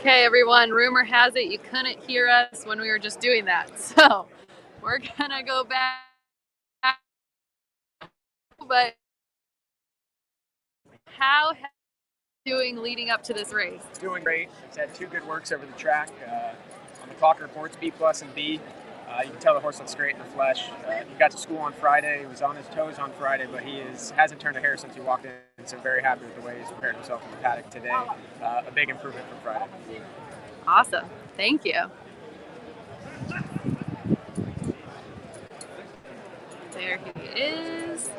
Okay, everyone, rumor has it you couldn't hear us when we were just doing that. So we're gonna go back, but how doing leading up to this race? Doing great. It's had two good works over the track. On the clock reports, B plus and B. You can tell the horse looks great in the flesh. He got to school on Friday. He was on his toes on Friday, but he hasn't turned a hair since he walked in. So I'm very happy with the way he's prepared himself in the paddock today. A big improvement from Friday. Awesome. Thank you. There he is.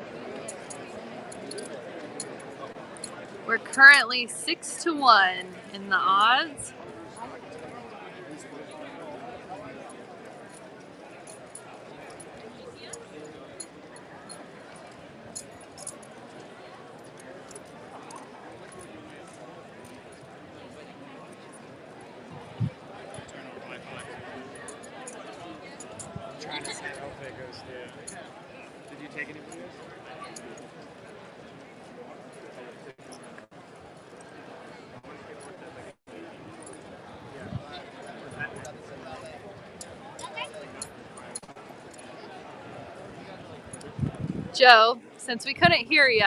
We're currently 6-1 in the odds. Trying to see how it goes through. Did you take any videos? Joe, since we couldn't hear you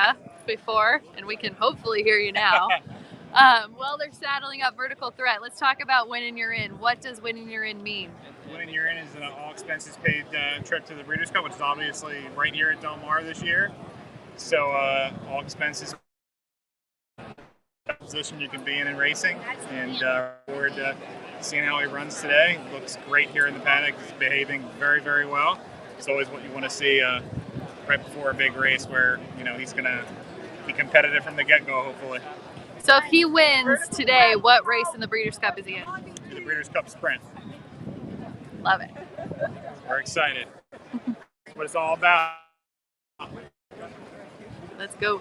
before, and we can hopefully hear you now, while they're saddling up Vertical Threat, let's talk about winning you're in. What does winning you're in mean? Winning you're in is an all expenses paid trip to the Breeders' Cup, which is obviously right here at Del Mar this year. So all expenses position you can be in racing, and forward to seeing how he runs today. Looks great here in the paddock. He's behaving very, very well. It's always what you want to see right before a big race, where he's going to be competitive from the get-go, hopefully. So if he wins today, what race in the Breeders' Cup is he in? The Breeders' Cup Sprint. Love it. We're excited. That's what it's all about. Let's go.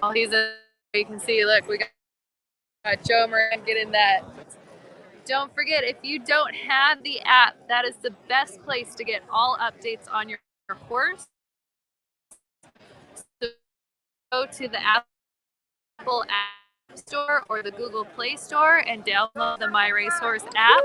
Oh, he's a. You can see. Look, we got Joe Moran getting that. Don't forget, if you don't have the app, that is the best place to get all updates on your horse. So go to the Apple App Store or the Google Play Store and download the My Racehorse app.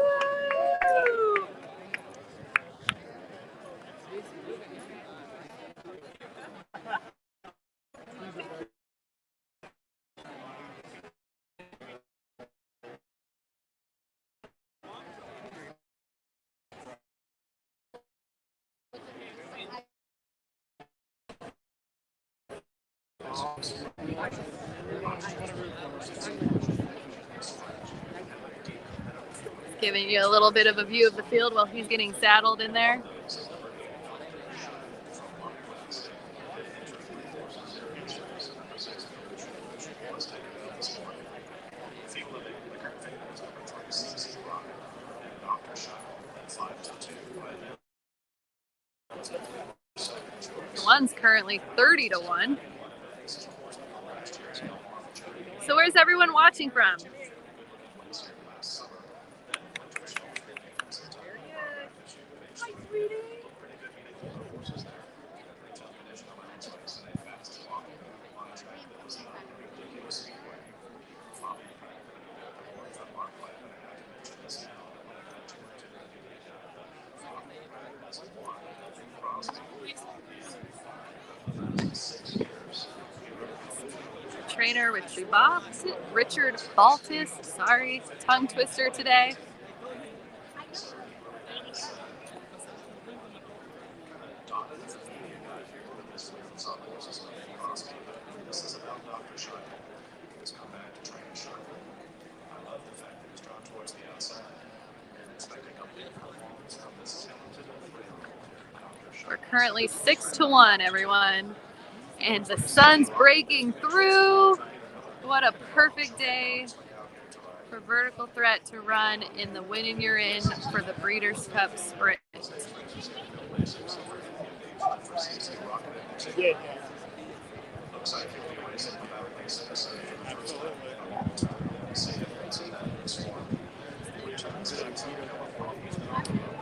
Giving you a little bit of a view of the field while he's getting saddled in there. One's currently 30-1. So where's everyone watching from? Trainer Richard Baltus, sorry, tongue twister today. We're currently 6-1, everyone. And the sun's breaking through. What a perfect day for Vertical Threat to run in the winning you're in for the Breeders' Cup Sprint.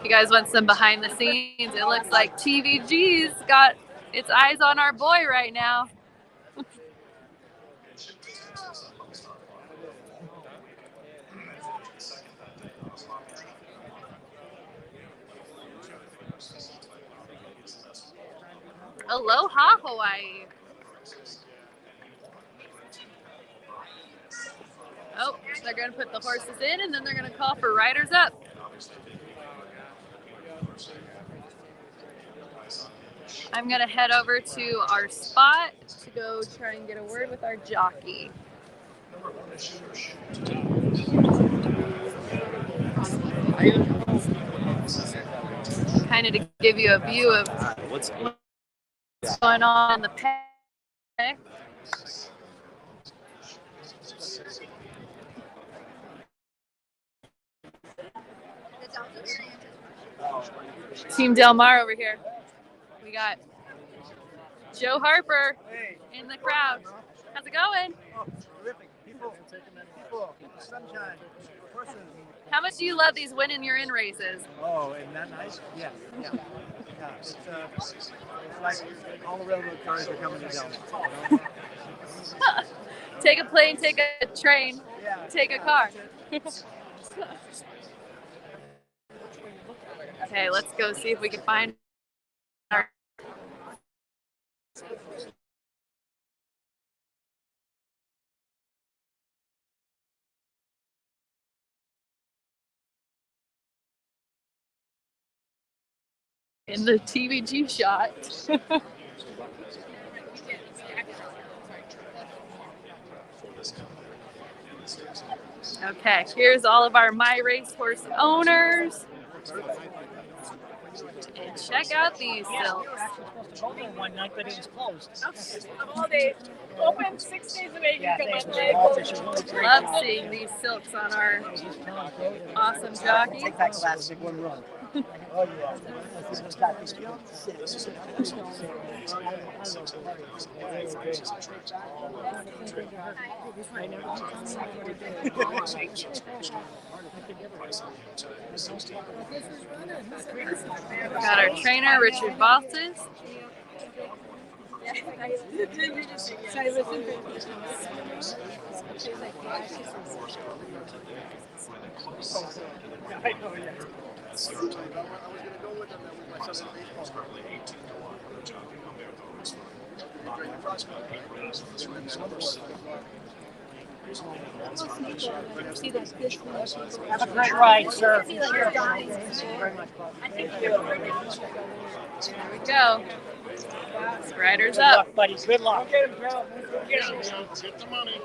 You guys want some behind the scenes? It looks like TVG's got its eyes on our boy right now. Aloha, Hawaii. Oh, they're going to put the horses in, and then they're going to call for riders up. I'm going to head over to our spot to go try and get a word with our jockey. Kind of to give you a view of what's going on in the paddock. Team Del Mar over here. We got Joe Harper in the crowd. How's it going? Oh, terrific. People, sunshine, horses. How much do you love these win and you're in races? Oh, isn't that nice? Yeah. It's like all the railroad cars are coming to Delma. Take a plane, take a train, take a car. Okay, let's go see if we can find our in the TVG shot. Okay, here's all of our My Racehorse owners. And check out these silks. One night, but it was closed. All day. Open 6 days a week. Love seeing these silks on our awesome jockeys. Take that glass, big one run. Oh, yeah. Got our trainer, Richard Baltas. Have a great ride, sir. There we go. Riders Good up. luck, buddy. Good luck. Get the money.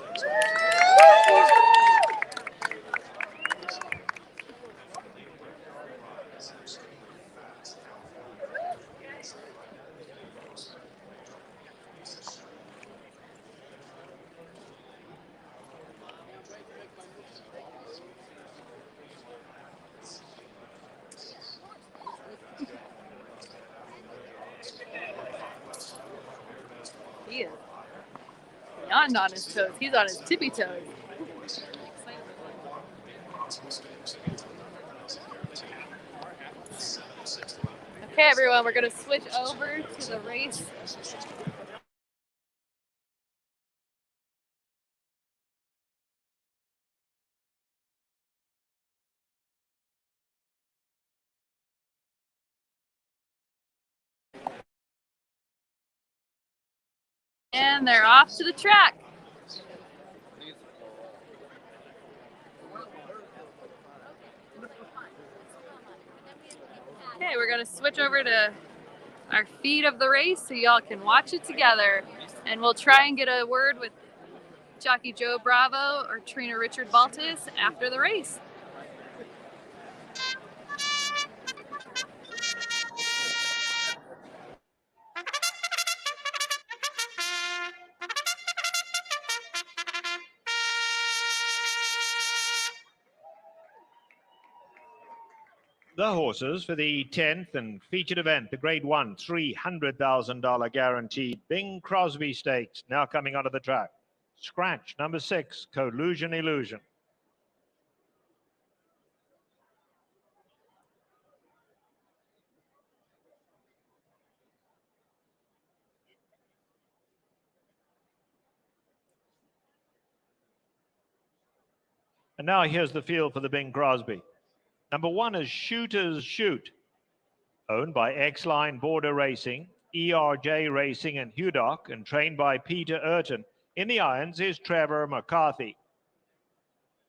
He is beyond on his toes. He's on his tippy toes. Okay, everyone, we're going to switch over to the race. And they're off to the track. Okay, we're going to switch over to our feed of the race so y'all can watch it together. And we'll try and get a word with jockey Joe Bravo or trainer Richard Baltas after the race. The horses for the 10th and featured event, the Grade 1 $300,000 guaranteed Bing Crosby Stakes, now coming onto the track. Scratch, number 6, Collusion Illusion. And now here's the field for the Bing Crosby. Number 1 is Shooters Shoot, owned by X-Line Border Racing. ERJ Racing and Hudock, and trained by Peter Urton. In the irons is Trevor McCarthy.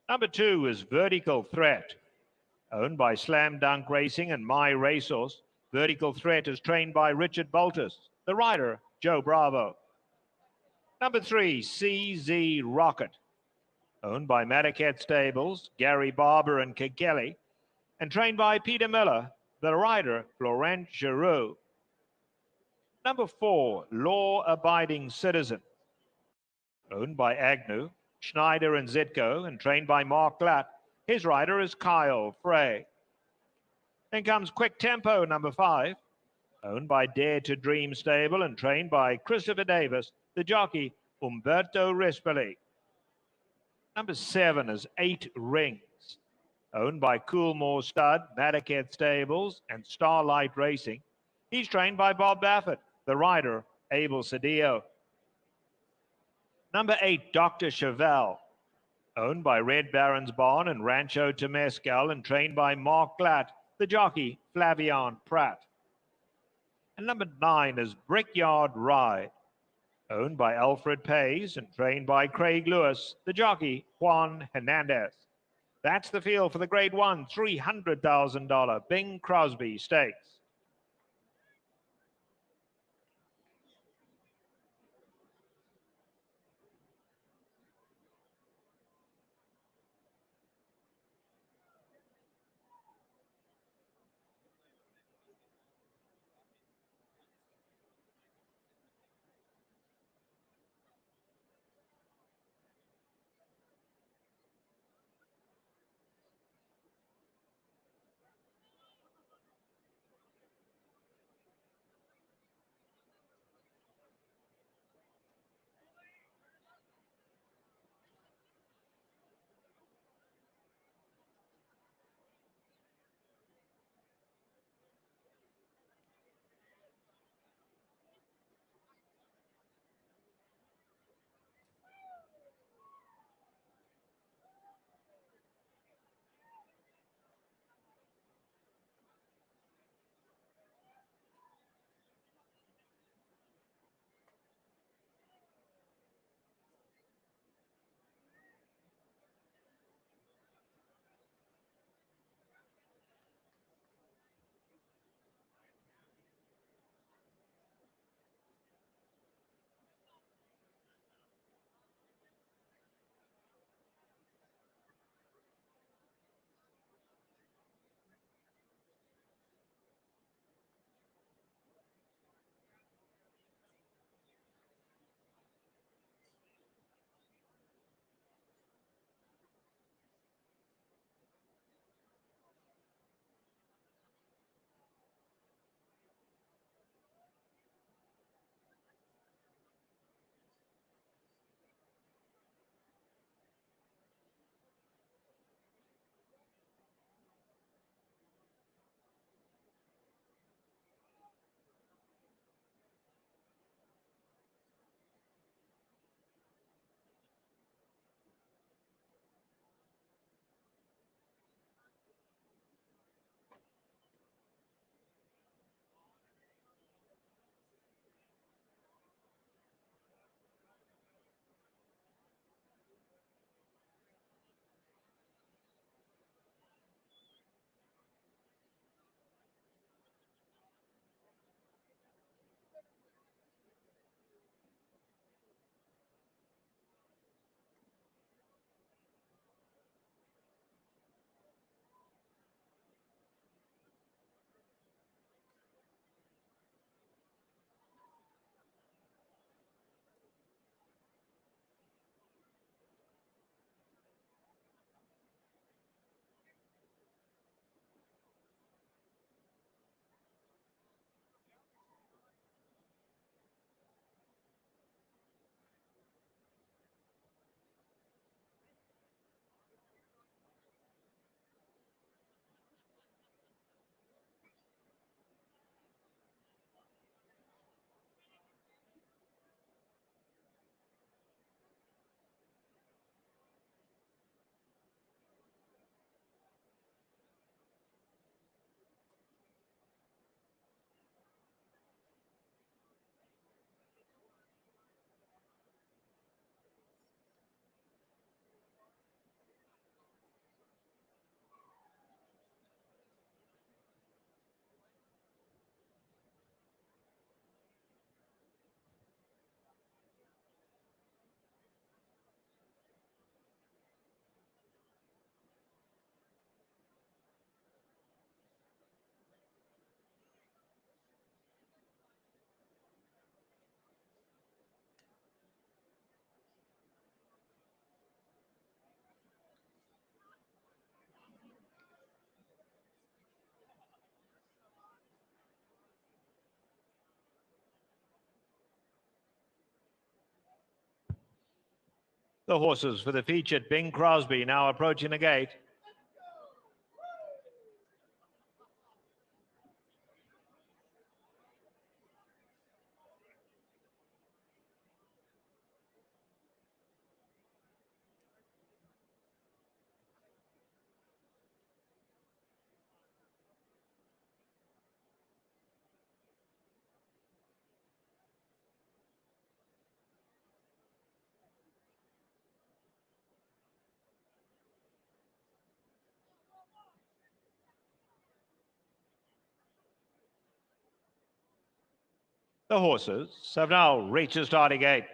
Number 2 is Vertical Threat, owned by Slam Dunk Racing and My Racehorse. Vertical Threat is trained by Richard Boltus. The rider, Joe Bravo. Number 3, CZ Rocket, owned by Madaket Stables, Gary Barber and Kegeli, and trained by Peter Miller. The rider, Florent Giroux. Number 4, Law Abiding Citizen, owned by Agnew, Schneider and Zitko, and trained by Mark Glatt. His rider is Kyle Frey. Then comes Quick Tempo, number 5, owned by Dare to Dream Stable and trained by Christopher Davis. The jockey, Umberto Rispoli. Number 7 is 8 Rings, owned by Coolmore Stud, Madaket Stables, and Starlight Racing. He's trained by Bob Baffert. The rider, Abel Cedillo. Number 8, Dr. Chevelle, owned by Red Baron's Barn and Rancho Temescal, and trained by Mark Glatt. The jockey, Flavian Pratt. And number 9 is Brickyard Ride, owned by Alfred Pays and trained by Craig Lewis. The jockey, Juan Hernandez. That's the field for the Grade 1 $300,000 Bing Crosby Stakes. The horses for the featured Bing Crosby now approaching the gate. The horses have now reached the starting gate.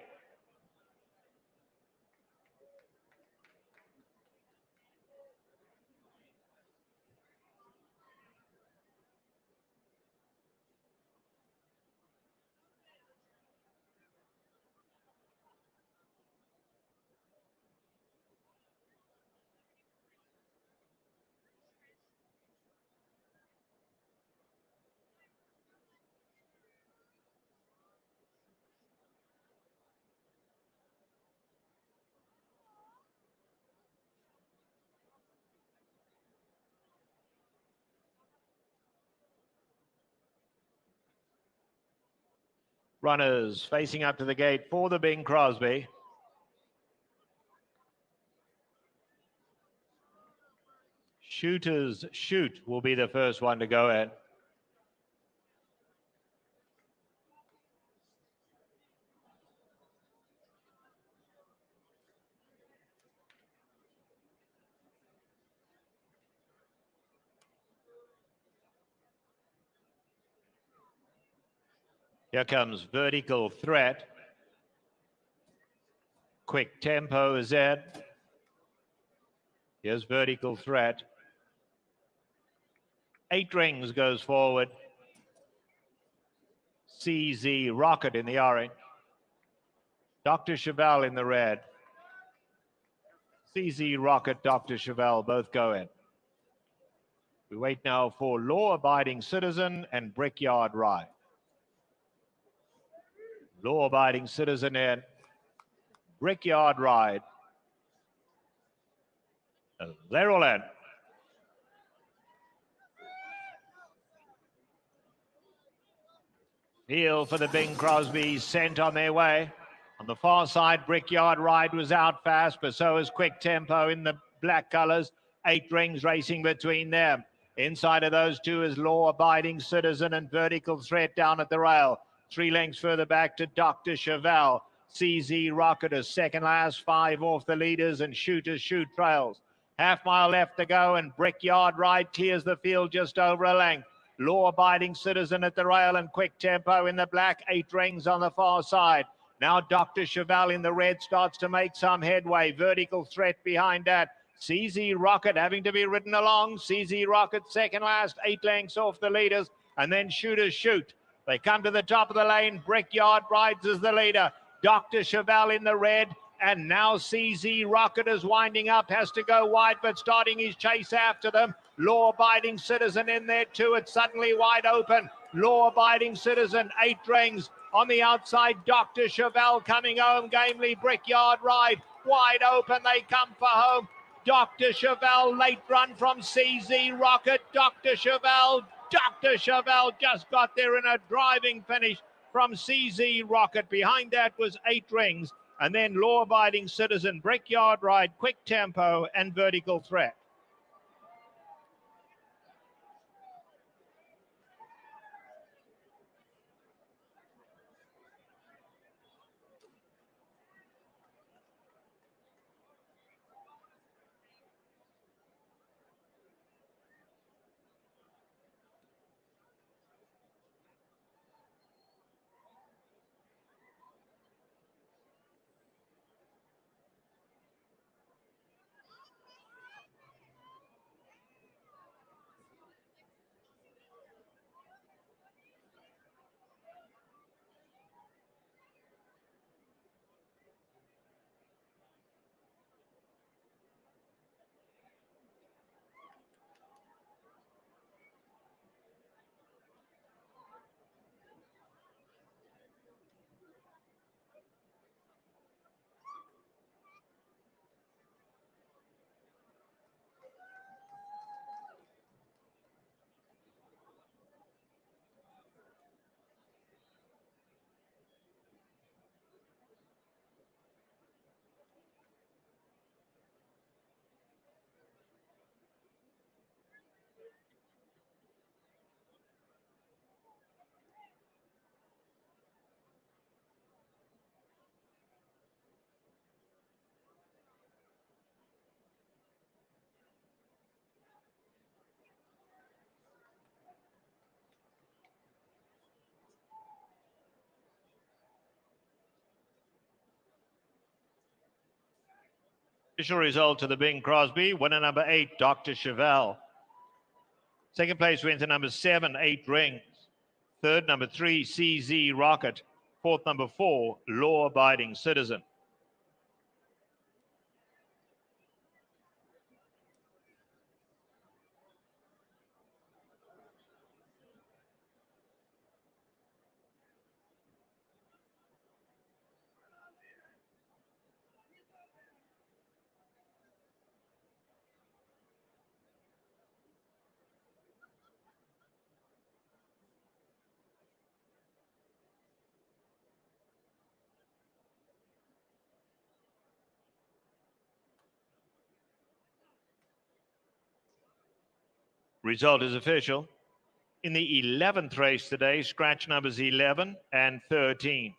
Runners facing up to the gate for the Bing Crosby. Shooters Shoot will be the first one to go in. Here comes Vertical Threat. Quick Tempo is in. Here's Vertical Threat. 8 Rings goes forward. CZ Rocket in the orange. Dr. Chevelle in the red. CZ Rocket, Dr. Chevelle both go in. We wait now for Law Abiding Citizen and Brickyard Ride. Law Abiding Citizen in. Brickyard Ride. And they're all in. Heel for the Bing Crosby, sent on their way. On the far side, Brickyard Ride was out fast, but so is Quick Tempo in the black colors. 8 Rings racing between them. Inside of those two is Law Abiding Citizen and Vertical Threat down at the rail. 3 lengths further back to Dr. Chevelle. CZ Rocket is second last, 5 off the leaders, and Shooters Shoot trails. Half mile left to go, and Brickyard Ride clears the field just over a length. Law Abiding Citizen at the rail and Quick Tempo in the black. 8 Rings on the far side. Now Dr. Chevelle in the red starts to make some headway. Vertical Threat behind that. CZ Rocket having to be ridden along. CZ Rocket second last, 8 lengths off the leaders, and then Shooters Shoot. They come to the top of the lane. Brickyard Rides as the leader. Dr. Chevelle in the red. And now CZ Rocket is winding up, has to go wide, but starting his chase after them. Law Abiding Citizen in there too. It's suddenly wide open. Law Abiding Citizen, 8 Rings. On the outside, Dr. Chevelle coming home. Gamely Brickyard Ride. Wide open, they come for home. Dr. Chevelle, late run from CZ Rocket. Dr. Chevelle just got there in a driving finish from CZ Rocket. Behind that was 8 Rings. And then Law Abiding Citizen, Brickyard Ride, Quick Tempo, and Vertical Threat. Official result to the Bing Crosby. Winner number 8, Dr. Chevelle. Second place went to number 7, 8 Rings. Third, number 3, CZ Rocket. Fourth, number 4, Law Abiding Citizen. Result is official. In the 11th race today, scratch numbers 11 and 13.